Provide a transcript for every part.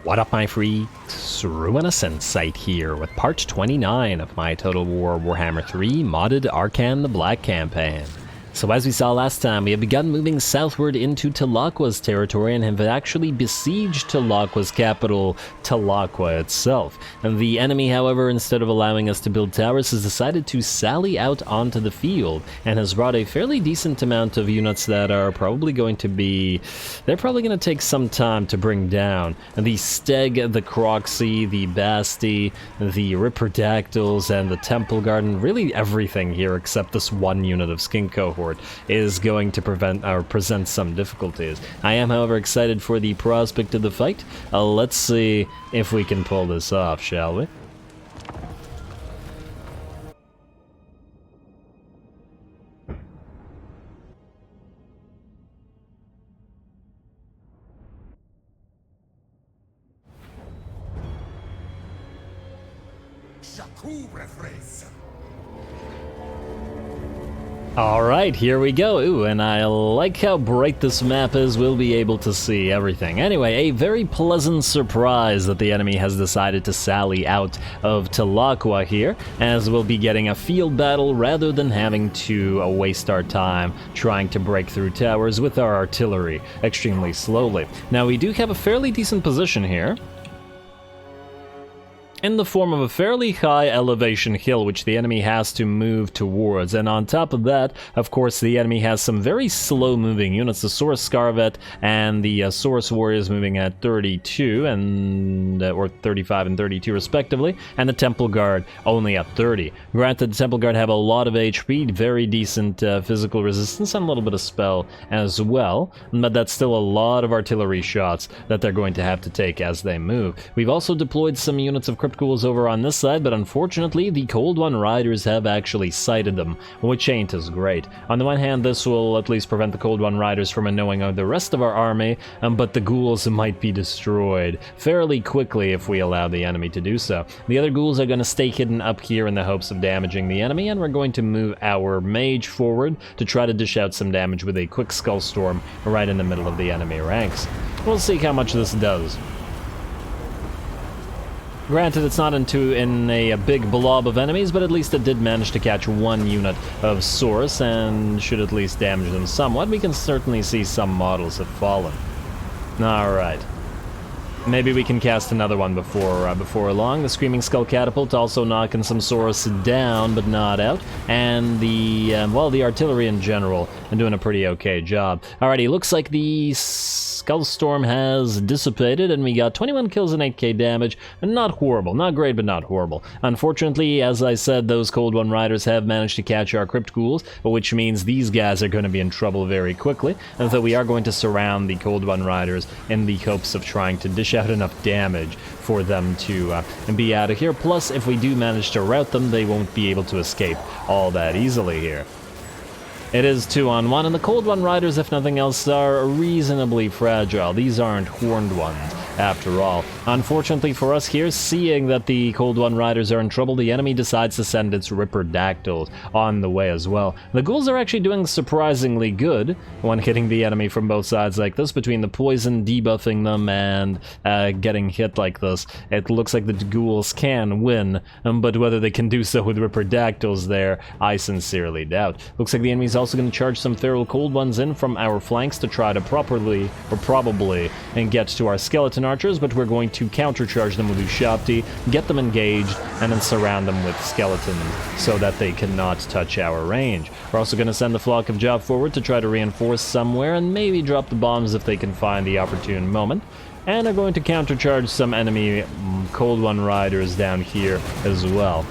What up, my freaks? RuinousInsight here with part 29 of my Total Warhammer 3 modded Arkhan the Black campaign. So as we saw last time, we have begun moving southward into TLAQUA's territory and have actually besieged TLAQUA's capital, TLAQUA itself. And the enemy, however, instead of allowing us to build towers, has decided to sally out onto the field and has brought a fairly decent amount of units that are probably going to be... they're probably going to take some time to bring down. And the Steg, the Croxy, the Bestie, the Ripperdactyls, and the Temple Garden, really everything here except this one unit of Skin Cohort is going to present some difficulties. I am, however, excited for the prospect of the fight. Let's see if we can pull this off, shall we? Alright, here we go. Ooh, and I like how bright this map is. We'll be able to see everything. Anyway, a very pleasant surprise that the enemy has decided to sally out of TLAQUA here, as we'll be getting a field battle rather than having to waste our time trying to break through towers with our artillery extremely slowly. Now, we do have a fairly decent position here, in the form of a fairly high elevation hill which the enemy has to move towards, and on top of that, of course, the enemy has some very slow moving units, the Saurus Scarvet and the Saurus Warriors moving at 32 and or 35 and 32 respectively, and the Temple Guard only at 30. Granted, the Temple Guard have a lot of HP, very decent physical resistance, and a little bit of spell as well, but that's still a lot of artillery shots that they're going to have to take as they move. We've also deployed some units of Ghouls over on this side, but unfortunately the Cold One Riders have actually sighted them, which ain't as great. On the one hand, this will at least prevent the Cold One Riders from annoying the rest of our army, but the ghouls might be destroyed fairly quickly if we allow the enemy to do so. The other ghouls are going to stay hidden up here in the hopes of damaging the enemy, and we're going to move our mage forward to try to dish out some damage with a quick Skull Storm right in the middle of the enemy ranks. We'll see how much this does. Granted, it's not in a big blob of enemies, but at least it did manage to catch one unit of Saurus and should at least damage them somewhat. We can certainly see some models have fallen. Alright. Maybe we can cast another one before long. The Screaming Skull Catapult also knocking some Saurus down, but not out. And the, well, the artillery in general are doing a pretty okay job. Alrighty, looks like the Skull Storm has dissipated, and we got 21 kills and 8k damage. Not horrible. Not great, but not horrible. Unfortunately, as I said, those Cold One Riders have managed to catch our Crypt Ghouls, which means these guys are going to be in trouble very quickly. And so we are going to surround the Cold One Riders in the hopes of trying to dish out enough damage for them to be out of here. Plus, if we do manage to rout them, they won't be able to escape all that easily here. It is 2-on-1, and the Cold One Riders, if nothing else, are reasonably fragile. These aren't horned ones, after all. Unfortunately for us here, seeing that the Cold One Riders are in trouble, the enemy decides to send its Ripperdactyls on the way as well. The ghouls are actually doing surprisingly good when hitting the enemy from both sides like this, between the poison debuffing them and getting hit like this. It looks like the ghouls can win, but whether they can do so with Ripperdactyls there, I sincerely doubt. Looks like the enemy's also going to charge some feral Cold Ones in from our flanks to try to probably get to our skeleton archers, but we're going to countercharge them with Ushapti, get them engaged, and then surround them with skeletons so that they cannot touch our range. We're also going to send the Flock of Job forward to try to reinforce somewhere and maybe drop the bombs if they can find the opportune moment. And are going to countercharge some enemy Cold One Riders down here as well.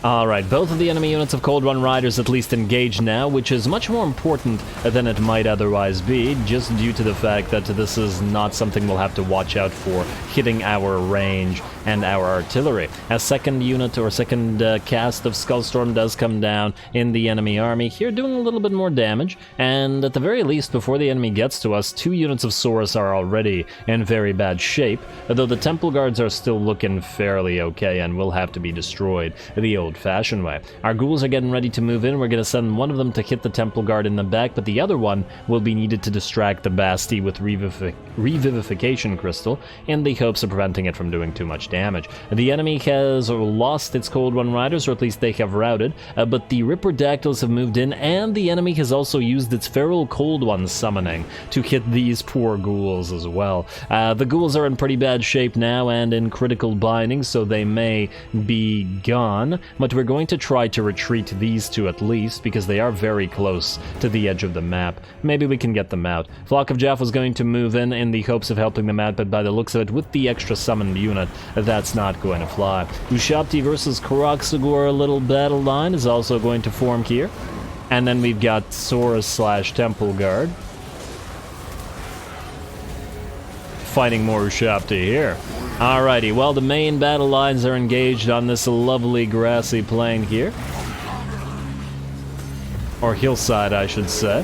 Alright, both of the enemy units of Cold One Riders at least engaged now, which is much more important than it might otherwise be, just due to the fact that this is not something we'll have to watch out for hitting our range and our artillery. A second unit or second cast of Skullstorm does come down in the enemy army here, doing a little bit more damage, and at the very least, before the enemy gets to us, 2 units of Saurus are already in very bad shape, though the Temple Guards are still looking fairly okay and will have to be destroyed the old old-fashioned way. Our ghouls are getting ready to move in. We're going to send one of them to hit the Temple Guard in the back, but the other one will be needed to distract the bestie with Revivification Crystal in the hopes of preventing it from doing too much damage. The enemy has lost its Cold One Riders, or at least they have routed, but the Ripperdactyls have moved in, and the enemy has also used its Feral Cold One summoning to hit these poor ghouls as well. The ghouls are in pretty bad shape now and in critical binding, so they may be gone, but we're going to try to retreat these two at least, because they are very close to the edge of the map. Maybe we can get them out. Flock of Jaff was going to move in the hopes of helping them out, but by the looks of it, with the extra summoned unit, that's not going to fly. Ushabti versus Kroxigor, a little battle line is also going to form here. And then we've got Saurus/Temple Guard fighting more Ushabti here. Alrighty, well, the main battle lines are engaged on this lovely grassy plain here. Or hillside, I should say.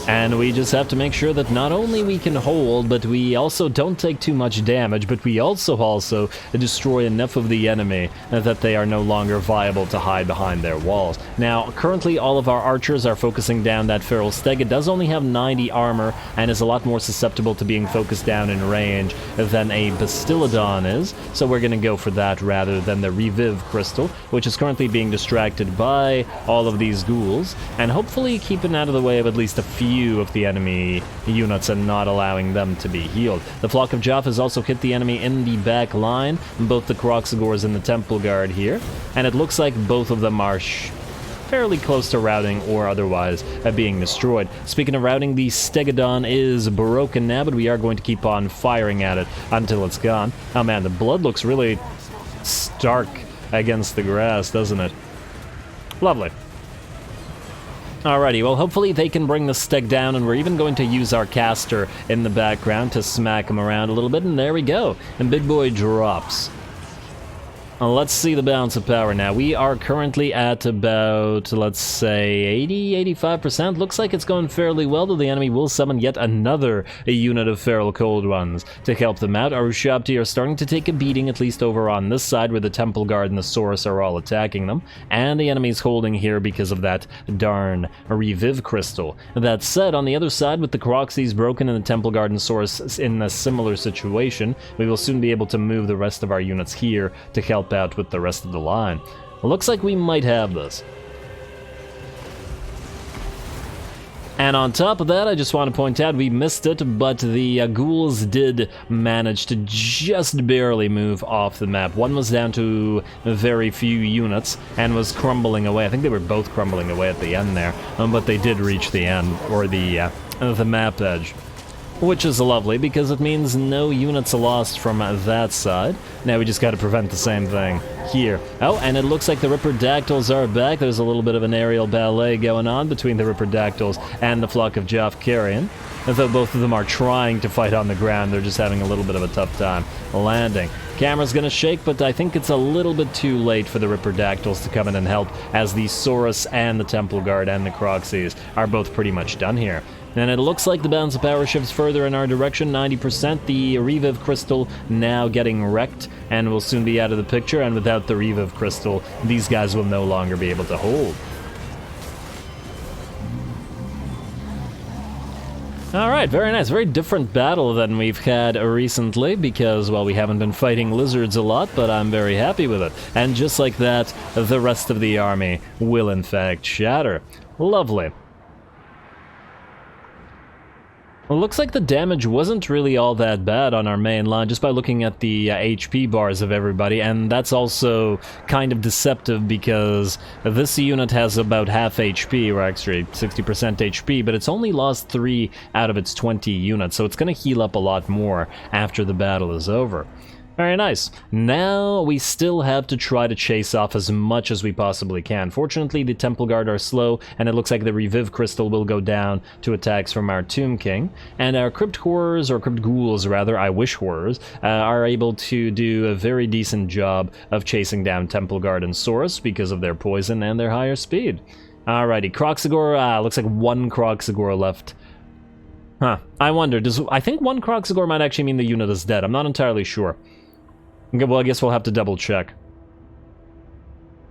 And we just have to make sure that not only we can hold, but we also don't take too much damage, but we also destroy enough of the enemy that they are no longer viable to hide behind their walls. Now, currently all of our archers are focusing down that Feral Steg. It does only have 90 armor and is a lot more susceptible to being focused down in range than a Bastiladon is, so we're going to go for that rather than the Reviv Crystal, which is currently being distracted by all of these ghouls, and hopefully keeping out of the way of at least a few of the enemy units and not allowing them to be healed. The Flock of Jaff has also hit the enemy in the back line, both the Kroxigors and the Temple Guard here, and it looks like both of them are fairly close to routing or otherwise being destroyed. Speaking of routing, the Stegodon is broken now, but we are going to keep on firing at it until it's gone. Oh man, the blood looks really stark against the grass, doesn't it? Lovely. Alrighty, well, hopefully they can bring the Steg down, and we're even going to use our caster in the background to smack him around a little bit, and there we go. And Big Boy drops. Let's see the balance of power now. We are currently at about, let's say, 80-85%. Looks like it's going fairly well, though the enemy will summon yet another unit of Feral Cold Ones to help them out. Our Ushabti are starting to take a beating, at least over on this side, where the Temple Guard and the Saurus are all attacking them. And the enemy's holding here because of that darn Reviv Crystal. That said, on the other side, with the Kroxis broken and the Temple Guard and Saurus in a similar situation, we will soon be able to move the rest of our units here to help out with the rest of the line. Looks like we might have this. And on top of that, I just want to point out we missed it, but the ghouls did manage to just barely move off the map. One was down to very few units and was crumbling away. I think they were both crumbling away at the end there, but they did reach the end, or the map edge. Which is lovely, because it means no units are lost from that side. Now we just gotta prevent the same thing here. Oh, and it looks like the Ripperdactyls are back. There's a little bit of an aerial ballet going on between the Ripperdactyls and the Flock of Jaff Carrion. Though both of them are trying to fight on the ground, they're just having a little bit of a tough time landing. Camera's gonna shake, but I think it's a little bit too late for the Ripperdactyls to come in and help, as the Saurus and the Temple Guard and the Kroxis are both pretty much done here. And it looks like the balance of power shifts further in our direction, 90%. The Reviv Crystal now getting wrecked and will soon be out of the picture, and without the Reviv Crystal, these guys will no longer be able to hold. Alright, very nice. Very different battle than we've had recently, because, well, we haven't been fighting lizards a lot, but I'm very happy with it. And just like that, the rest of the army will in fact shatter. Lovely. Well, looks like the damage wasn't really all that bad on our main line, just by looking at the HP bars of everybody, and that's also kind of deceptive because this unit has about half HP, or actually 60% HP, but it's only lost 3 out of its 20 units, so it's going to heal up a lot more after the battle is over. Very nice. Now we still have to try to chase off as much as we possibly can. Fortunately, the Temple Guard are slow, and it looks like the Reviv Crystal will go down to attacks from our Tomb King. And our Crypt Horrors, or Crypt Ghouls rather, I wish Horrors, are able to do a very decent job of chasing down Temple Guard and Saurus because of their poison and their higher speed. Alrighty, Kroxigor, looks like one Kroxigor left. Huh, I wonder, I think one Kroxigor might actually mean the unit is dead. I'm not entirely sure. Okay, well, I guess we'll have to double check.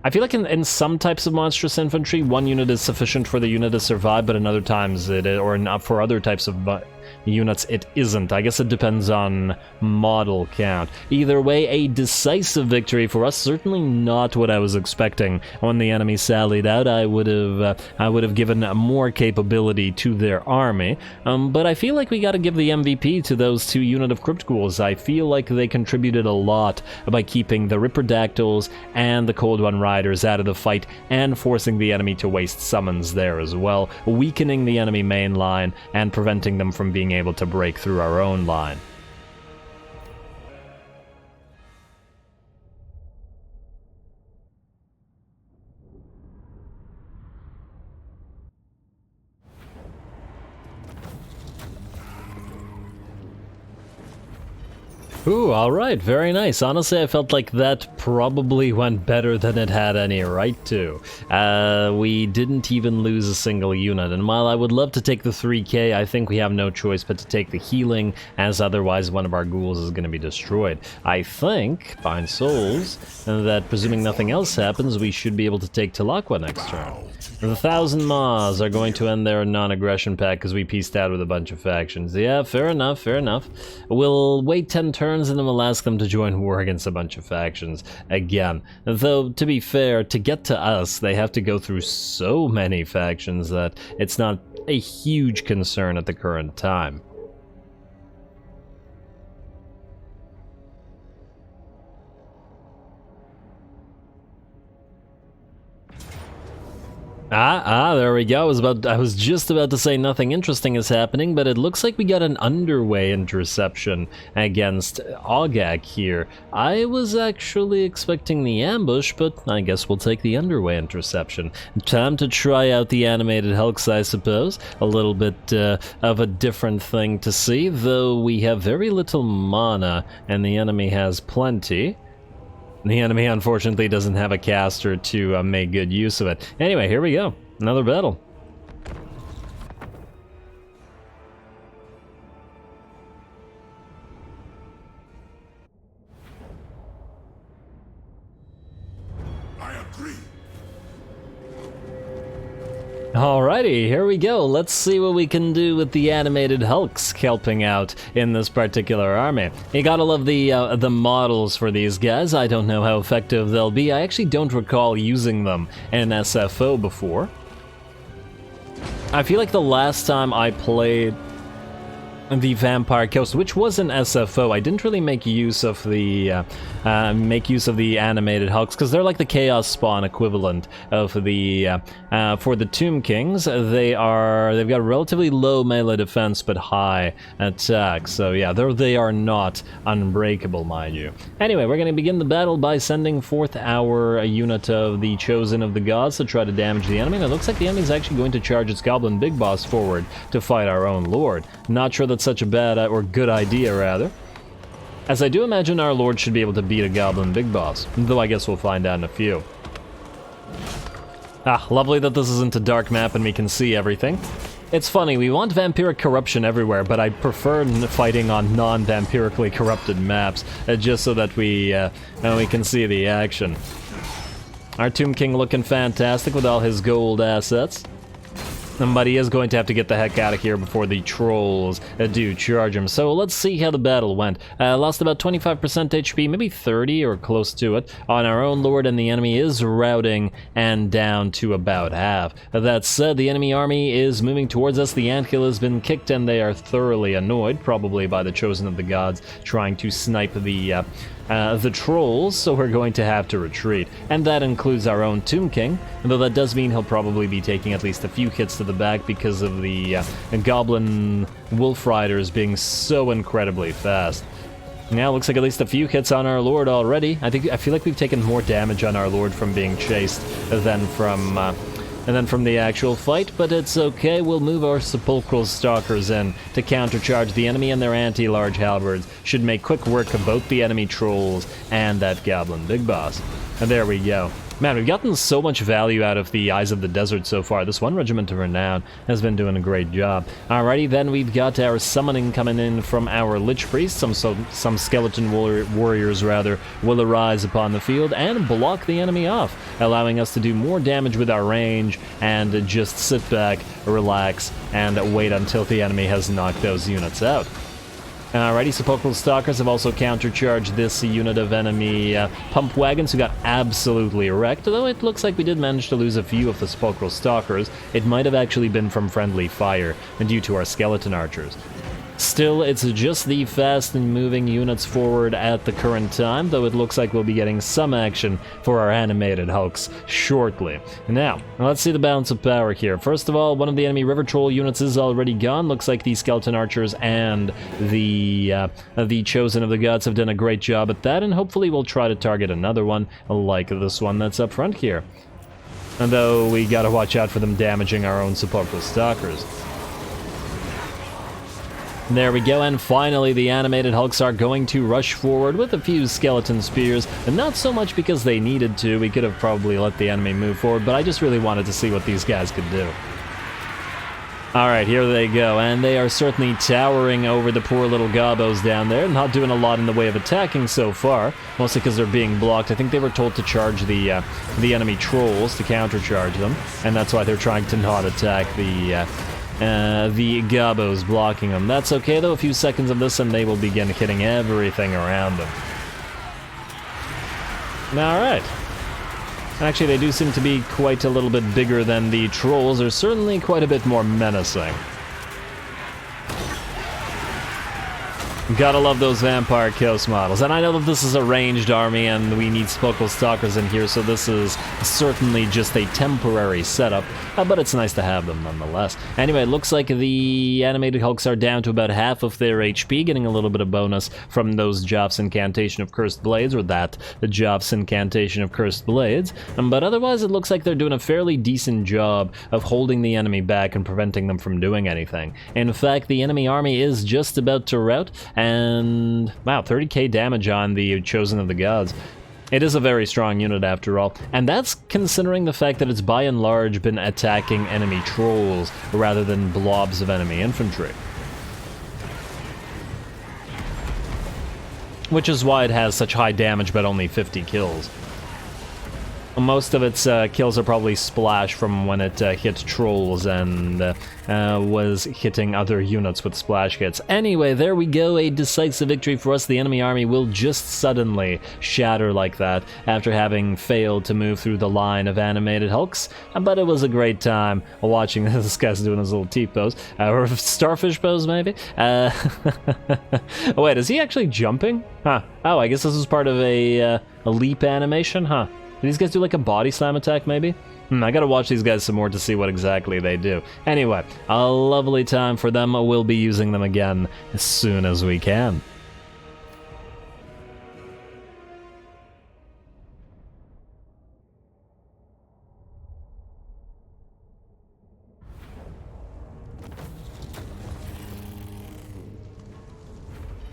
I feel like in some types of monstrous infantry, one unit is sufficient for the unit to survive, but in other times for other types of units it isn't. I guess it depends on model count. Either way, a decisive victory for us. Certainly not what I was expecting when the enemy sallied out. I would have given more capability to their army, but I feel like we got to give the MVP to those 2 unit of Crypt Ghouls. I feel like they contributed a lot by keeping the Ripperdactyls and the Cold One Riders out of the fight and forcing the enemy to waste summons there as well, weakening the enemy main line and preventing them from being able to break through our own line. Ooh, alright, very nice. Honestly, I felt like that probably went better than it had any right to. We didn't even lose a single unit, and while I would love to take the 3k, I think we have no choice but to take the healing, as otherwise one of our ghouls is going to be destroyed. I think, Fine Souls, that presuming nothing else happens, we should be able to take TLAQUA next turn. The 1,000 Maws are going to end their non-aggression pact because we pieced out with a bunch of factions. Yeah, fair enough, fair enough. We'll wait 10 turns and then we'll ask them to join war against a bunch of factions again. Though, to be fair, to get to us, they have to go through so many factions that it's not a huge concern at the current time. There we go. I was just about to say nothing interesting is happening, but it looks like we got an underway interception against Ogak here. I was actually expecting the ambush, but I guess we'll take the underway interception. Time to try out the animated Hulks, I suppose. A little bit of a different thing to see, though we have very little mana, and the enemy has plenty. The enemy, unfortunately, doesn't have a caster to make good use of it. Anyway, here we go. Another battle. I agree. Alrighty, here we go. Let's see what we can do with the animated Hulks helping out in this particular army. You gotta love the models for these guys. I don't know how effective they'll be. I actually don't recall using them in SFO before. I feel like the last time I played the Vampire Coast, which was an SFO, I didn't really make use of the animated Hulks because they're like the Chaos Spawn equivalent of the for the Tomb Kings. They've got relatively low melee defense but high attack. So yeah, they are not unbreakable, mind you. Anyway, we're going to begin the battle by sending forth our unit of the Chosen of the Gods to try to damage the enemy. And it looks like the enemy is actually going to charge its Goblin Big Boss forward to fight our own Lord. Not sure that's such a bad or good idea, rather, as I do imagine our Lord should be able to beat a Goblin Big Boss, though I guess we'll find out in a few. Lovely that this isn't a dark map and we can see everything. It's funny, we want vampiric corruption everywhere, but I prefer fighting on non-vampirically corrupted maps, just so that we can see the action. Our Tomb King looking fantastic with all his gold assets. But he is going to have to get the heck out of here before the trolls do charge him. So let's see how the battle went. Lost about 25% HP, maybe 30 or close to it, on our own Lord, and the enemy is routing and down to about half. That said, the enemy army is moving towards us. The anthill has been kicked and they are thoroughly annoyed, probably by the Chosen of the Gods trying to snipe the trolls, so we're going to have to retreat. And that includes our own Tomb King, though that does mean he'll probably be taking at least a few hits to the back because of the Goblin Wolf Riders being so incredibly fast. Now, looks like at least a few hits on our Lord already. I feel like we've taken more damage on our Lord from being chased than from the actual fight, but it's okay. We'll move our Sepulchral Stalkers in to countercharge the enemy, and their anti-large halberds should make quick work of both the enemy trolls and that Goblin Big Boss. And there we go. Man, we've gotten so much value out of the Eyes of the Desert so far. This one regiment of renown has been doing a great job. Alrighty, then we've got our summoning coming in from our Lich Priest. Some skeleton warriors, rather, will arise upon the field and block the enemy off, allowing us to do more damage with our range and just sit back, relax, and wait until the enemy has knocked those units out. Alrighty, Sepulchral Stalkers have also countercharged this unit of enemy pump wagons who got absolutely wrecked, though it looks like we did manage to lose a few of the Sepulchral Stalkers. It might have actually been from friendly fire, and due to our skeleton archers. Still, it's just the fast and moving units forward at the current time, though it looks like we'll be getting some action for our animated hulks shortly. Now, let's see the balance of power here. First of all, one of the enemy River Troll units is already gone. Looks like the Skeleton Archers and the Chosen of the Gods have done a great job at that, and hopefully we'll try to target another one like this one that's up front here. And though we gotta watch out for them damaging our own Sepulchral Stalkers. There we go, and finally the animated hulks are going to rush forward with a few skeleton spears, and not so much because they needed to. We could have probably let the enemy move forward, but I just really wanted to see what these guys could do. Alright, here they go, and they are certainly towering over the poor little gobos down there, not doing a lot in the way of attacking so far, mostly because they're being blocked. I think they were told to charge the enemy trolls, to countercharge them, and that's why they're trying to not attack the gobos blocking them. That's okay though, a few seconds of this and they will begin hitting everything around them. Alright. Actually, they do seem to be quite a little bit bigger than the trolls. They're certainly quite a bit more menacing. Gotta love those Vampire Chaos models. And I know that this is a ranged army and we need Sepulchral Stalkers in here, so this is certainly just a temporary setup, but it's nice to have them nonetheless. Anyway, it looks like the animated hulks are down to about half of their HP, getting a little bit of bonus from those Joff's Incantation of Cursed Blades, or the Joff's Incantation of Cursed Blades. But otherwise, it looks like they're doing a fairly decent job of holding the enemy back and preventing them from doing anything. In fact, the enemy army is just about to rout, and wow, 30k damage on the Chosen of the Gods. It is a very strong unit after all, and that's considering the fact that it's by and large been attacking enemy trolls rather than blobs of enemy infantry. Which is why it has such high damage but only 50 kills. Most of its kills are probably splash from when it hit trolls and was hitting other units with splash hits. Anyway, there we go, a decisive victory for us. The enemy army will just suddenly shatter like that after having failed to move through the line of animated hulks. But it was a great time watching this guy's doing his little T-pose, or starfish pose maybe. Wait, is he actually jumping? Huh. Oh, I guess this was part of a leap animation, huh? Do these guys do like a body slam attack, maybe? I gotta watch these guys some more to see what exactly they do. Anyway, a lovely time for them. We'll be using them again as soon as we can.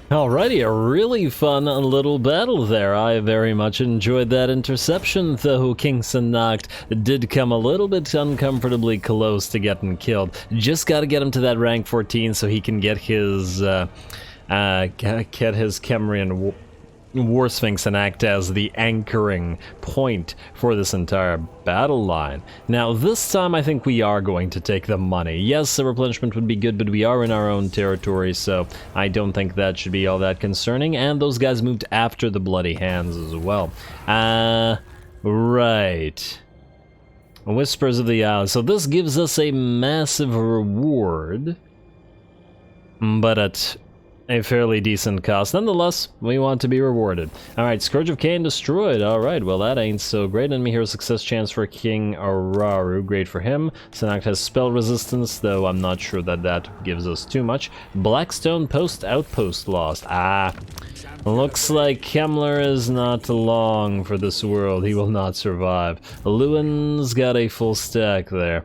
Alrighty, a really fun little battle there. I very much enjoyed that interception, though Kingston Noct did come a little bit uncomfortably close to getting killed. Just gotta get him to that rank 14 so he can get his Kemrian War Sphinx and act as the anchoring point for this entire battle line. Now, this time I think we are going to take the money. Yes, a replenishment would be good, but we are in our own territory, so I don't think that should be all that concerning. And those guys moved after the Bloody Hands as well. Right. Whispers of the Isles. So this gives us a massive reward, but at a fairly decent cost. Nonetheless, we want to be rewarded. Alright, Scourge of Cain destroyed. Alright, well that ain't so great. Enemy hero success chance for King Araru. Great for him. Sanact has spell resistance, though I'm not sure that that gives us too much. Blackstone Post Outpost lost. Looks like Kemmler is not long for this world. He will not survive. Lewin's got a full stack there.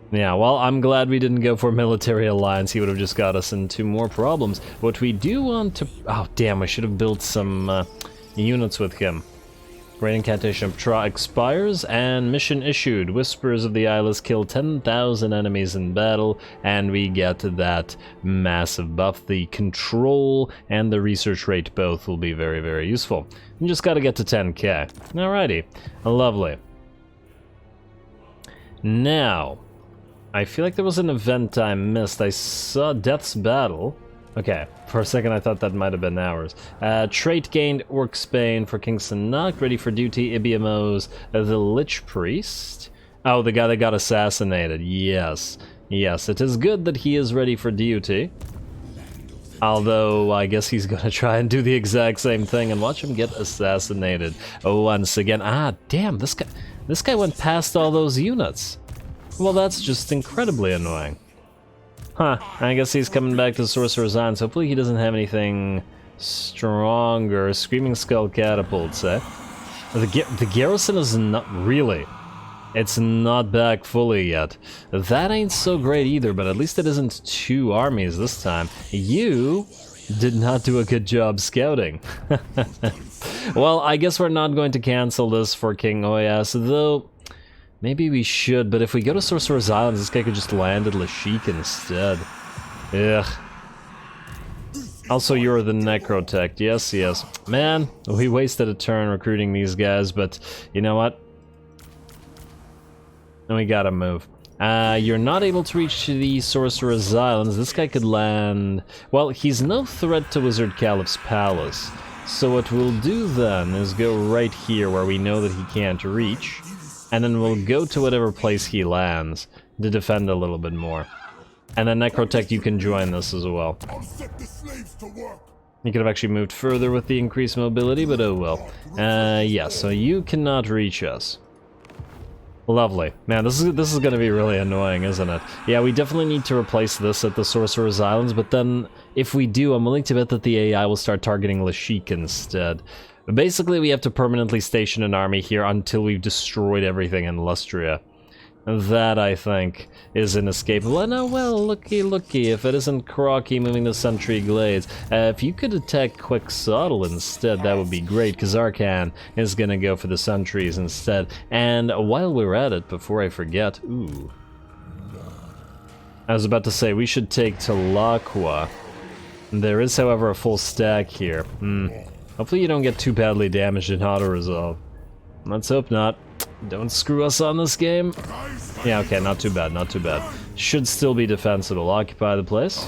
Yeah, well, I'm glad we didn't go for military alliance. He would have just got us into more problems. What we do want to... Oh, damn, I should have built some units with him. Great Incantation of Tra expires, and mission issued. Whispers of the Eyeless kill 10,000 enemies in battle, and we get that massive buff. The control and the research rate both will be very, very useful. You just gotta get to 10k. Alrighty, lovely. Now, I feel like there was an event I missed. I saw Death's Battle. Okay, for a second I thought that might have been ours. Trait gained Orcsbane for Kingston Nock, ready for duty, Ibiamos, the Lich Priest. Oh, the guy that got assassinated, yes. Yes, it is good that he is ready for duty. Although, I guess he's gonna try and do the exact same thing and watch him get assassinated once again. Ah, damn, this guy went past all those units. Well, that's just incredibly annoying. Huh, I guess he's coming back to Sorcerer's Islands. Hopefully he doesn't have anything stronger. Screaming Skull Catapults, eh? The garrison is not really. It's not back fully yet. That ain't so great either, but at least it isn't 2 armies this time. You did not do a good job scouting. Well, I guess we're not going to cancel this for King Oyas, though maybe we should, but if we go to Sorcerer's Islands, this guy could just land at Lashik instead. Ugh. Also, you're the Necrotech. Yes, yes. Man, we wasted a turn recruiting these guys, but you know what? We gotta move. You're not able to reach the Sorcerer's Islands. This guy could land... Well, he's no threat to Wizard Caliph's Palace. So what we'll do then is go right here where we know that he can't reach. And then we'll go to whatever place he lands to defend a little bit more. And then Necrotech, you can join this as well. I'll set the slaves to work. You could have actually moved further with the increased mobility, but oh well. Yeah, so you cannot reach us. Lovely. Man, this is gonna be really annoying, isn't it? Yeah, we definitely need to replace this at the Sorcerer's Islands, but then if we do, I'm willing to bet that the AI will start targeting Lashik instead. Basically, we have to permanently station an army here until we've destroyed everything in Lustria. That, I think, is inescapable. And oh, well, looky, if it isn't Crocky moving the Sentry Glades. If you could attack Quixotle instead, that would be great, because Arkhan is gonna go for the Sentries instead. And while we're at it, before I forget, ooh. I was about to say, we should take TLAQUA. There is, however, a full stack here. Hopefully you don't get too badly damaged in auto-resolve. Let's hope not. Don't screw us on this game. Yeah, okay, not too bad, not too bad. Should still be defensible. Occupy the place.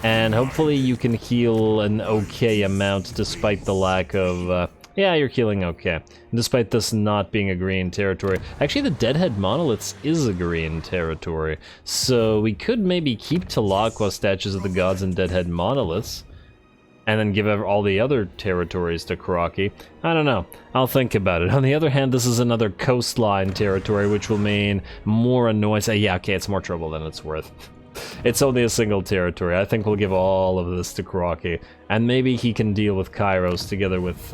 And hopefully you can heal an okay amount despite the lack of... yeah, you're healing okay. Despite this not being a green territory. Actually, the Deadhead Monoliths is a green territory. So we could maybe keep TLAQUA Statues of the Gods and Deadhead Monoliths. And then give all the other territories to Crocky. I don't know. I'll think about it. On the other hand, this is another coastline territory, which will mean more annoyance. Yeah, okay, it's more trouble than it's worth. It's only a single territory. I think we'll give all of this to Crocky. And maybe he can deal with Kairos together with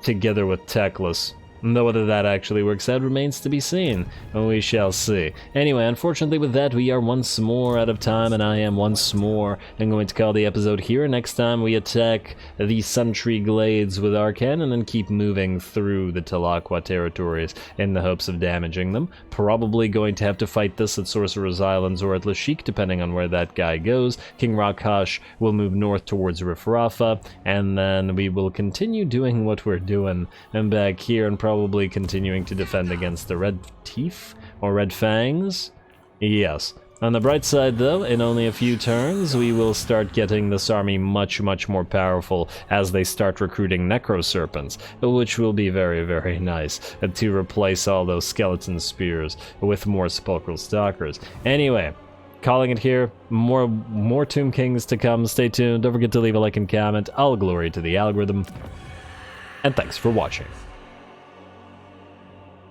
Teclis. Though whether that actually works out remains to be seen. We shall see. Anyway, unfortunately with that, we are once more out of time, and I am once more going to call the episode here. Next time we attack the Sentry Glades with Arkhan, and then keep moving through the TLAQUA territories in the hopes of damaging them. Probably going to have to fight this at Sorcerer's Islands or at Lashik, depending on where that guy goes. King Rakhash will move north towards Rifrafa, and then we will continue doing what we're doing, and back here, and probably continuing to defend against the Red Teeth or Red Fangs. Yes. On the bright side, though, in only a few turns, we will start getting this army much, much more powerful as they start recruiting Necro Serpents, which will be very, very nice to replace all those skeleton spears with more Sepulchral Stalkers. Anyway, calling it here. More Tomb Kings to come. Stay tuned. Don't forget to leave a like and comment. All glory to the algorithm. And thanks for watching.